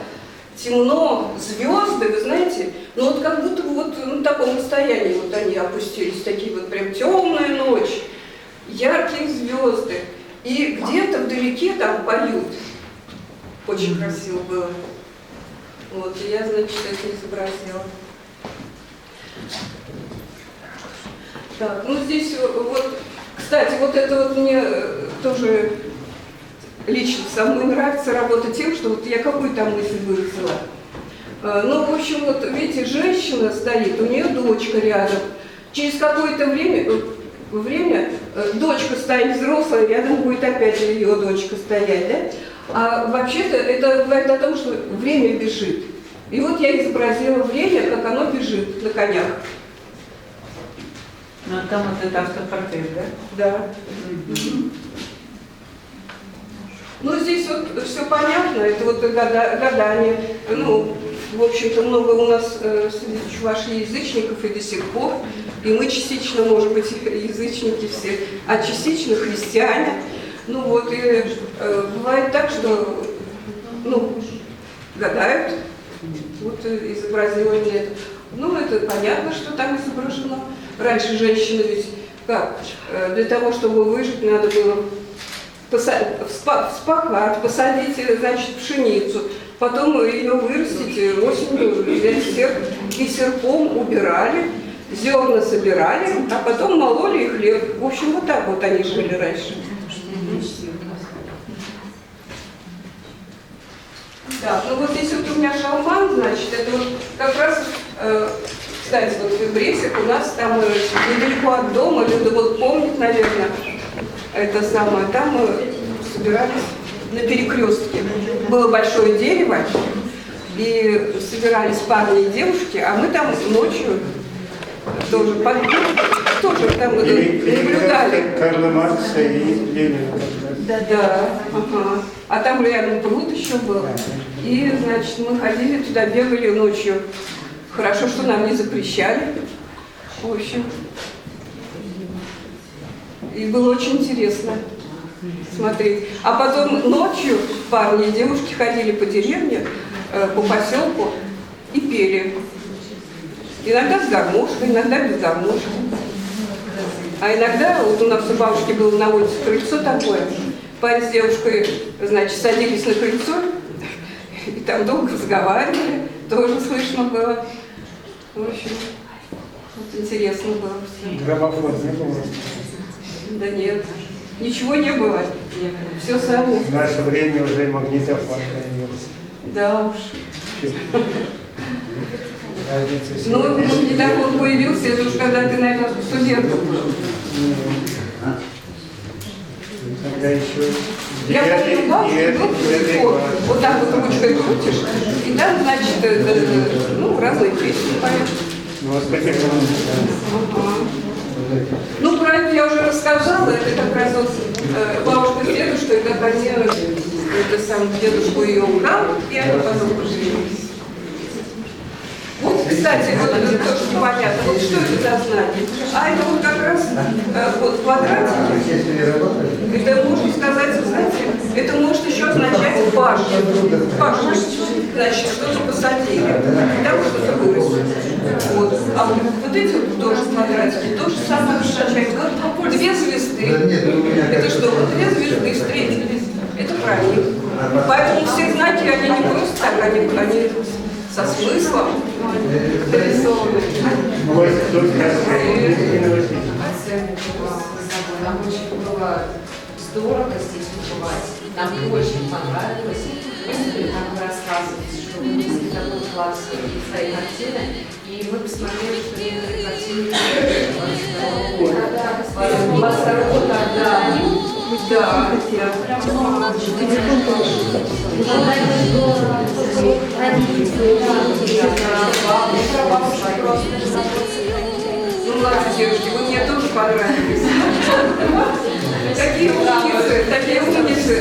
Темно, звезды, вы знаете, ну вот как будто вот на таком расстоянии вот они опустились, такие вот прям темная ночь, яркие звезды. И где-то вдалеке там поют. Очень красиво было. Вот, и я, значит, это изобразила. Так, ну здесь вот, кстати, вот это вот мне тоже лично самой нравится работа тем, что вот я какую там мысль выразила. Ну, в общем, вот видите, женщина стоит, у нее дочка рядом. Через какое-то время дочка стоит взрослая, рядом будет опять ее дочка стоять, да? А вообще-то это говорит о том, что время бежит. И вот я изобразила время, как оно бежит на конях. Ну, там вот это автопортрет, да? Да. Ну, здесь вот все понятно, это вот гадание. Ну, в общем-то, много у нас среди чувашей язычников и до сих пор. И мы частично, может быть, язычники все, а частично христиане. Ну вот, и бывает так, что, ну, гадают. Вот изобразила именно это. Ну, это понятно, что там изображено. Раньше женщины ведь как? Для того, чтобы выжить, надо было вспахать, посадить, значит, пшеницу, потом ее вырастить, осенью взять серп и серпом убирали, зерна собирали, а потом мололи и хлеб. В общем, вот так вот они жили раньше. Так, ну вот здесь вот у меня шалман, значит, это вот как раз, кстати, вот в Бресик у нас там недалеко от дома, люди вот помнят, наверное, это самое, там мы собирались на перекрестке. Было большое дерево, и собирались парни и девушки, а мы там ночью тоже там наблюдали. Карла Маркса и Ленина. Да, ага. А там рядом пруд еще был. И, значит, мы ходили туда, бегали ночью. Хорошо, что нам не запрещали. В общем. И было очень интересно смотреть. А потом ночью парни и девушки ходили по деревне, по поселку и пели. Иногда с гармошкой, иногда без гармошки. А иногда, вот у нас у бабушки было на улице крыльцо такое, парень с девушкой, значит, садились на крыльцо, и там долго разговаривали, тоже слышно было. В общем, вот интересно было все. Граммофон не было? Да нет, ничего не было, все сами. В наше время уже магнитофон появился. Да уж. Ну, недавно он появился, это уж когда ты, наверное, студентом был. Тогда еще... Я помню, бабушка был телефон, вот так вот ручкой крутишь, и там, значит, ну, разные песни поют. Ну, вот таких Ага. Ну, про это я уже рассказала, это как раз вот бабушка с дедушкой, как они, это сам дедушку ее убрал, и они потом поженились. Вот, кстати, вот это тоже понятно, вот что это за знание? А это вот как раз вот квадратики, это можно сказать, знаете, это может еще означать пашню, значит, что-то посадили, там что-то выросло. Вот. А вот эти вот тоже квадратики, то же самое означает. Вот две звезды, это что, вот две звезды встретились, это праздник. Поэтому все знаки, они не просто так, они со смыслом нарисованы. Нам очень было здорово здесь побывать. Нам очень понравилось. Как вы рассказываете, что вы внесли такой класс в свои картины. И мы посмотрели, что некоторые картины Ну ладно, девушки, вы мне тоже понравились. Такие умницы, такие умницы.